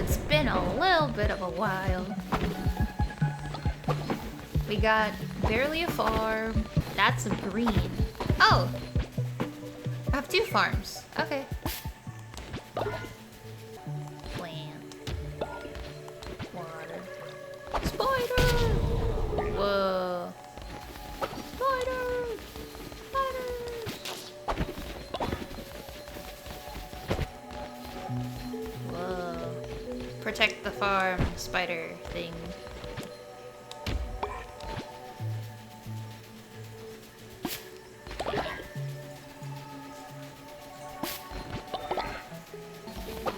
It's been a little bit of a while. We got barely a farm. That's a green. Oh! I have 2 farms. Okay. Plant. Water. Spider! Whoa. Spiders! Spiders! Whoa. Protect the farm, spider thing.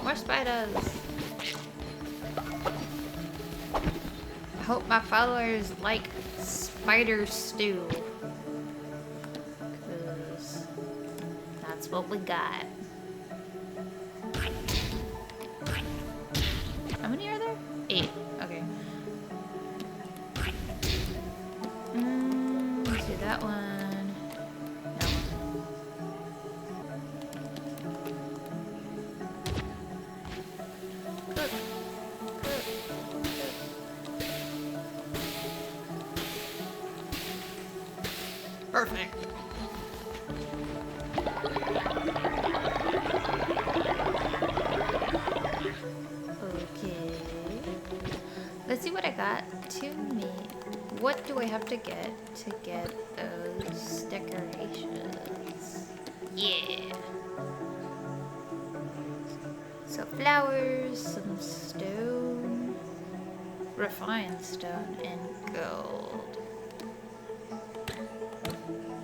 More spiders! I hope my followers like spider stew. Cause that's what we got. How many are there? 8. Okay. Let's do that one. That one. Cook. Cook. Cook. Perfect. Okay. Let's see what I got to make. What do I have to get those decorations? Yeah. So flowers, some stone, refined stone, and gold.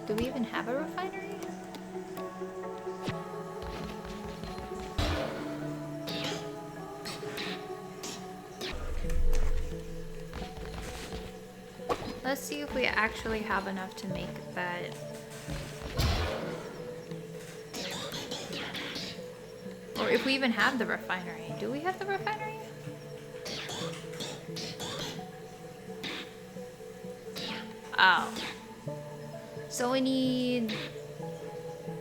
Do we even have a refinery? Let's see if we actually have enough to make that. Or if we even have the refinery. Do we have the refinery? Oh. So we need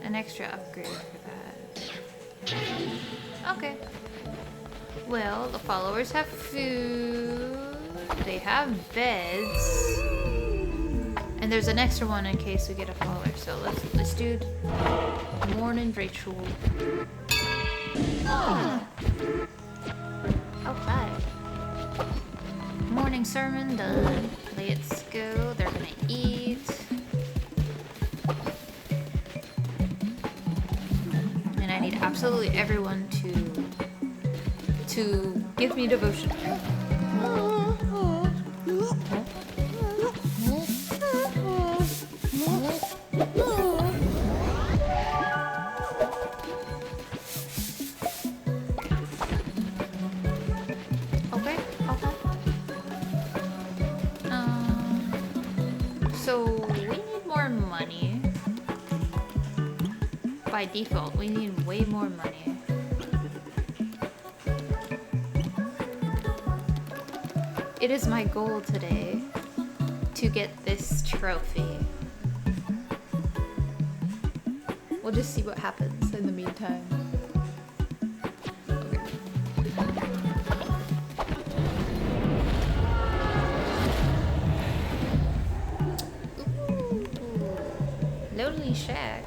an extra upgrade for that. Okay. Well, the followers have food. They have beds. And there's an extra one in case we get a follower. So let's do morning ritual. Oh. Okay. Morning sermon done. Let's go. They're gonna eat. And I need absolutely everyone to give me devotion. So we need more money. By default, we need way more money. It is my goal today to get this trophy. We'll just see what happens in the meantime. Lonely shack.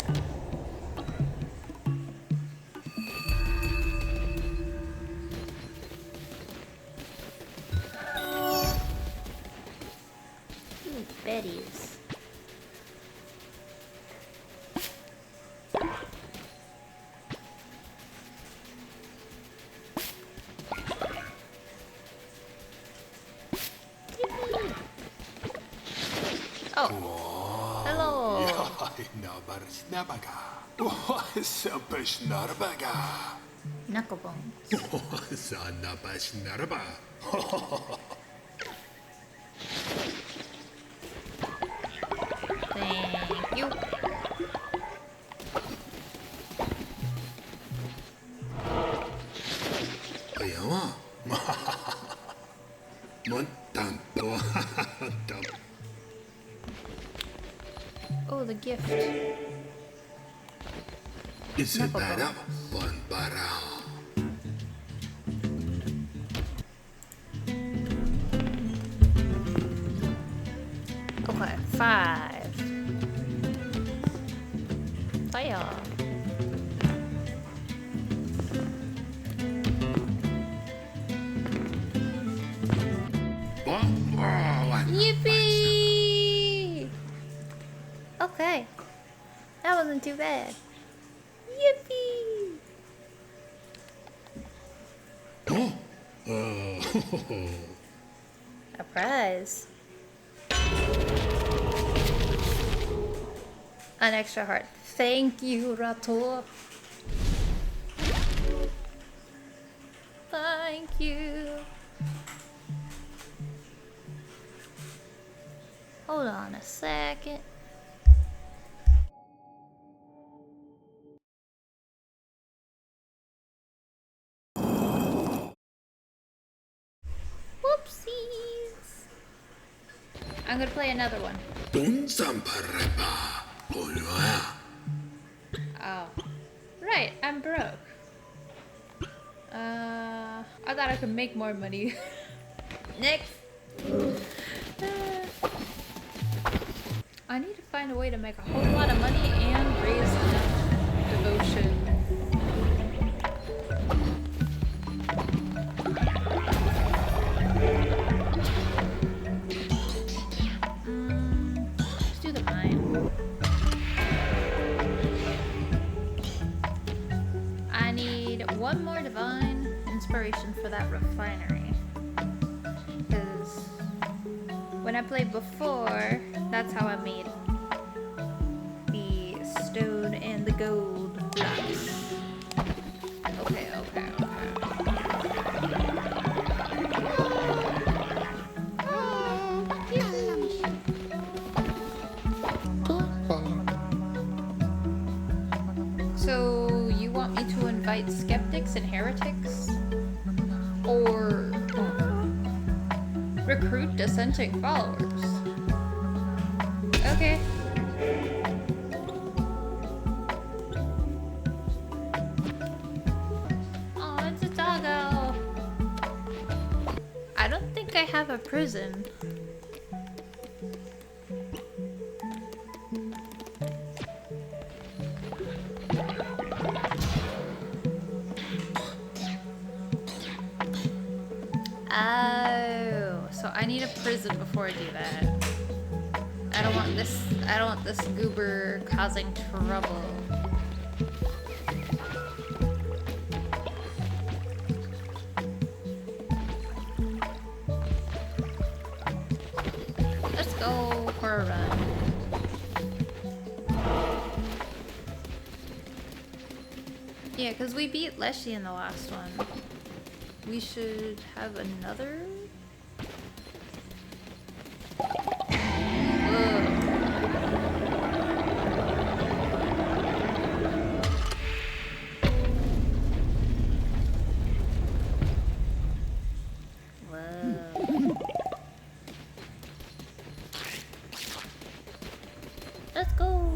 Ooh, Betty's. Oh. Knucklebones. Thank you. Oh, the gift. 5. Fire. Yippee! Okay. That wasn't too bad. Yippee! A prize. An extra heart. Thank you, Rator. Thank you. Hold on a second. Whoopsies. I'm gonna play another one. Oh. Right, I'm broke. I thought I could make more money. Next. I need to find a way to make a whole lot of money and raise enough devotion. Let's do the mine. I need one more divine inspiration for that refinery. Because when I played before, that's how I made the stone and the gold blocks. Okay. So, you want me to invite skeptics and heretics? Or recruit dissenting followers? Okay. Oh, it's a doggo. I don't think I have a prison. Oh, so I need a prison before I do that. I don't want this goober causing trouble. Let's go for a run. Yeah, because we beat Leshy in the last one. We should have another. Let's go.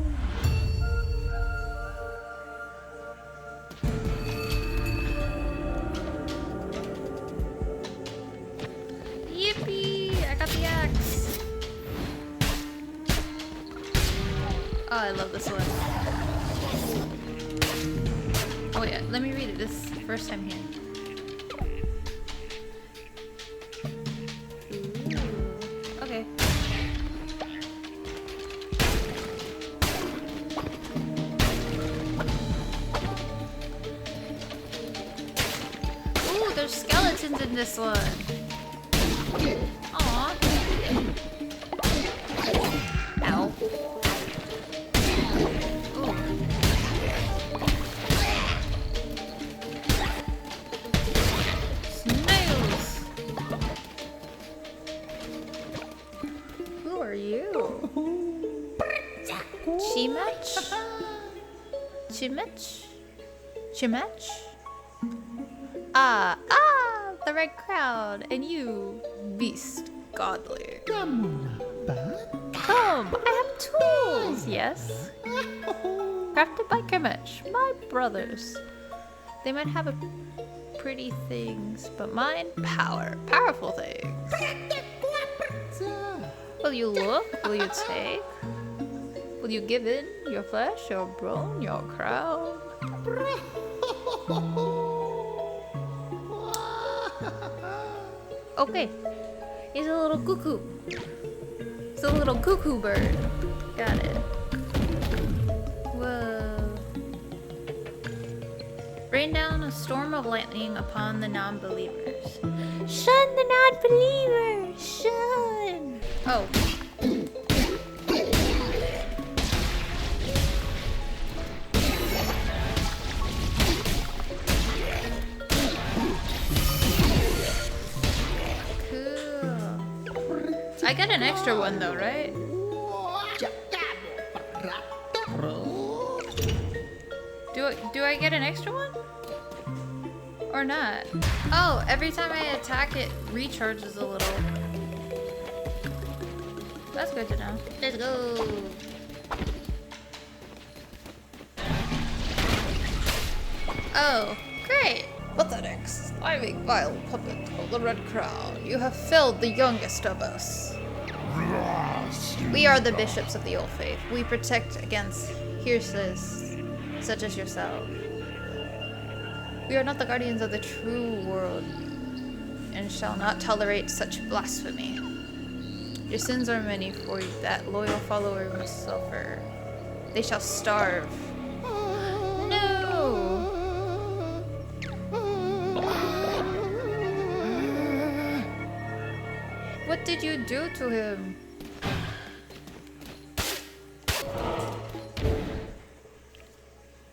Yippee! I got the axe. Oh, I love this one. Oh yeah, let me read it. This is the first time here. Ooh. Okay. Ooh, there's skeletons in this one. Aww. Ow. Ooh. Snails. Who are you? Chimach? Chimach? Chimach? The red crowd, and you, beast godly. Come, I have tools, yes. Crafted by Kimich, my brothers. They might have pretty things, but mine, powerful things. Will you look? Will you take? Will you give in your flesh, your bone, your crown? Okay. He's a little cuckoo. It's a little cuckoo bird. Got it. Whoa. Rain down a storm of lightning upon the non-believers. Shun the non-believers! Shun! Oh. I got an extra one though, right? Do I get an extra one? Or not? Oh, every time I attack it recharges a little. That's good to know. Let's go. Oh, great. Pathetics. I make vile puppet of the Red Crown. You have felled the youngest of us. We are the bishops of the Old Faith. We protect against heresies such as yourself. We are not the guardians of the true world and shall not tolerate such blasphemy. Your sins are many, for that loyal follower must suffer. They shall starve. No! What did you do to him?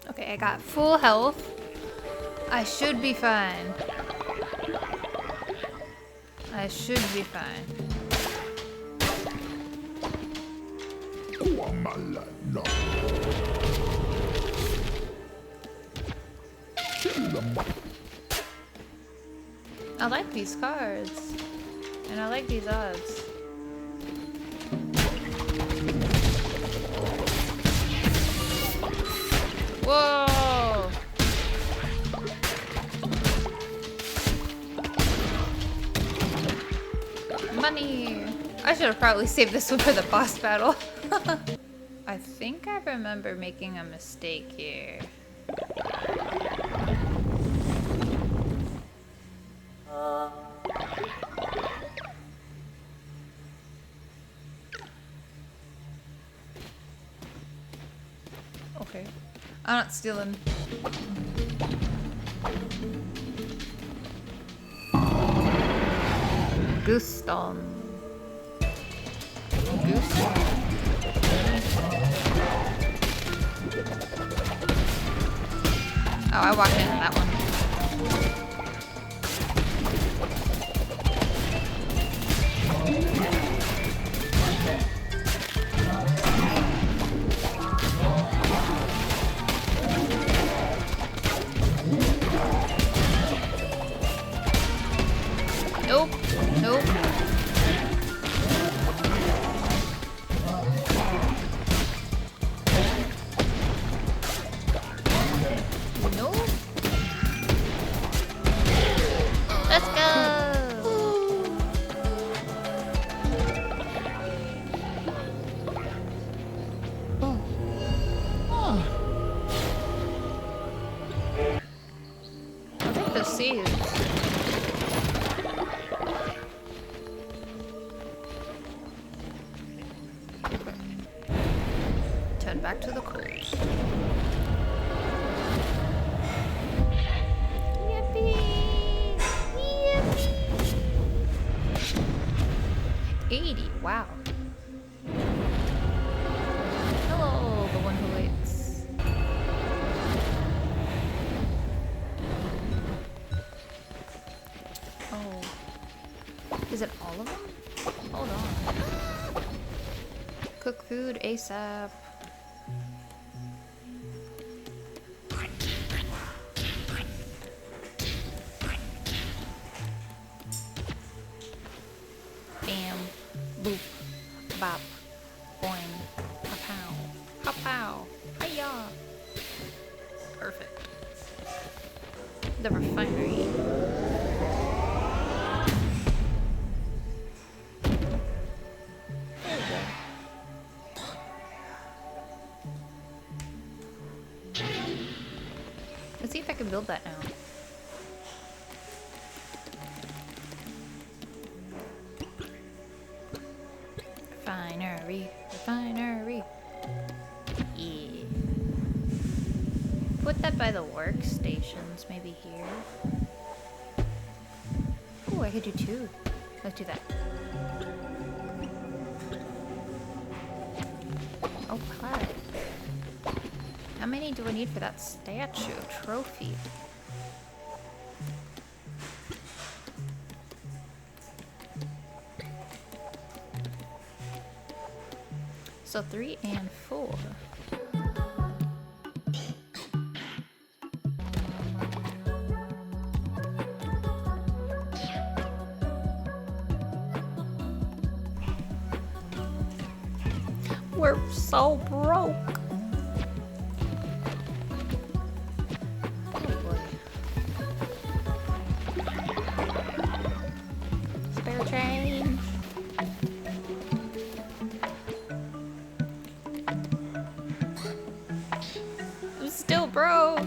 Okay, I got full health. I should be fine. I should be fine. I like these cards. And I like these odds. Whoa! Money! I should have probably saved this one for the boss battle. I think I remember making a mistake here. Okay. I'm not stealing. Gooston. Goose. Oh, I walked into that one. Nope. Nope. Nope. Let's go. I'll take the seeds. Turn back to the coals. Yippee! Yippee! 80, wow. Hello, the one who waits. Oh. Is it all of them? Hold on. Cook food ASAP. Bam, boop, bop, boing, ha-pow, ha-pow, hi-ya. Perfect. The refinery. Let's see if I can build that now. Refinery, refinery. Yeah. Put that by the workstations, maybe here. Oh, I could do two. Let's do that. Oh, hi. How many do I need for that statue? Trophy. So 3 and 4. We're so broke. Oh boy. Spare change. I'm still broke.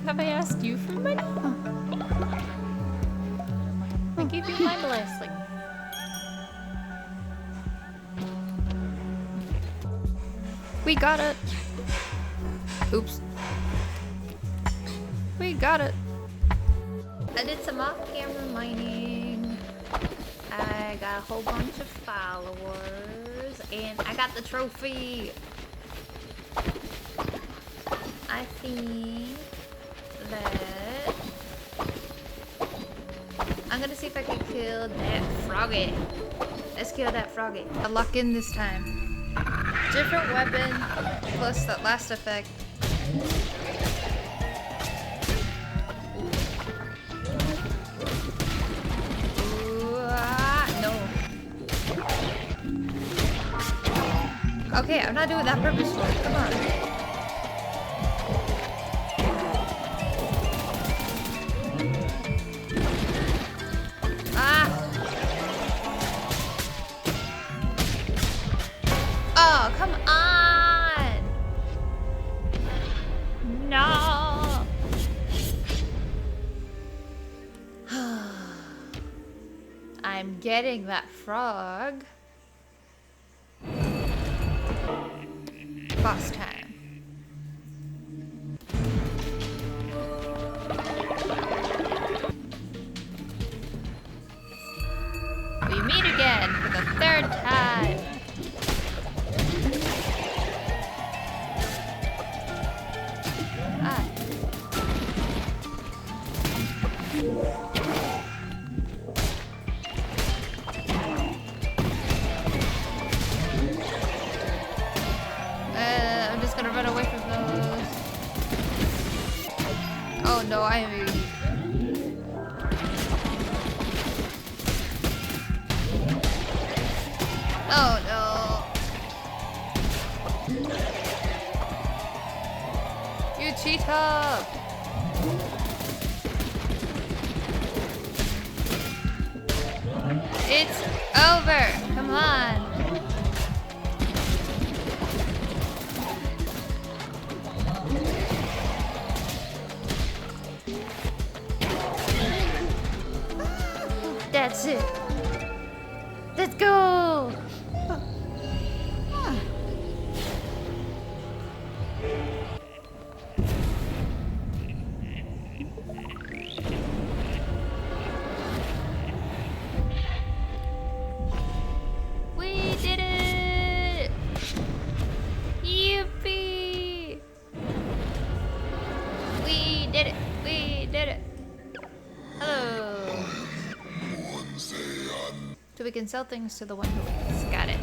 Have I asked you for money? I gave you my blessing. We got it. Oops. We got it. I did some off-camera mining. I got a whole bunch of followers, and I got the trophy. I think that I'm gonna see if I can kill that froggy. Let's kill that froggy. I lock in this time. Different weapon, plus that last effect. Ooh, no. Okay, I'm not doing that purposefully. Come on. Oh, come on! No! I'm getting that frog. Boss time. We meet again for the 3rd time. I'm just gonna run away from those. Oh no, Oh no. You cheetah! It's over! Come on! That's it! Let's go! We did it! Yippee! We did it! We did it! Hello! So we can sell things to the one who wins. Got it.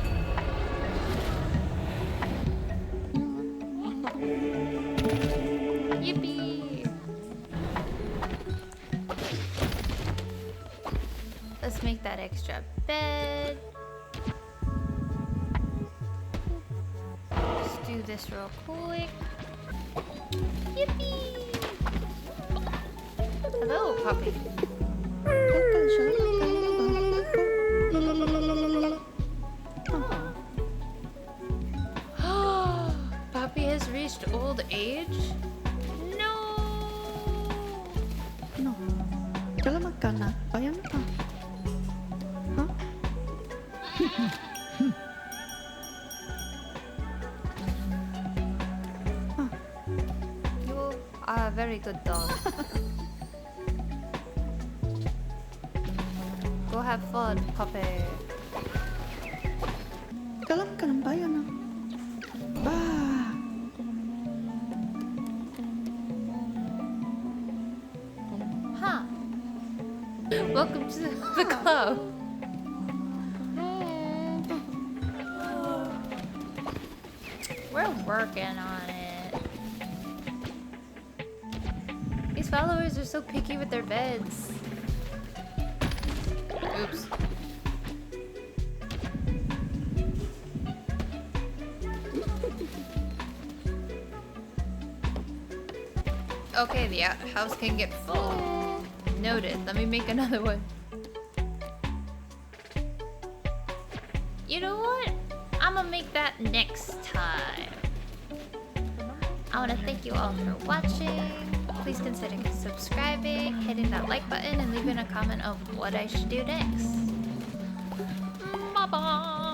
Yippee! Let's make that extra bed. Let's do this real quick. Yippee! Hello, puppy. Poppy has reached old age? ka na. Bayan ka. Huh? You are a very good dog. Go have fun, puppy. Jalan ka ng bayan na. Ba! Huh. Welcome to the club. We're working on it. These followers are so picky with their beds. Oops. Okay, the house can get full. Noted. Let me make another one. You know what? I'm gonna make that next time. I want to thank you all for watching. Please consider subscribing, hitting that like button, and leaving a comment of what I should do next. Bye bye.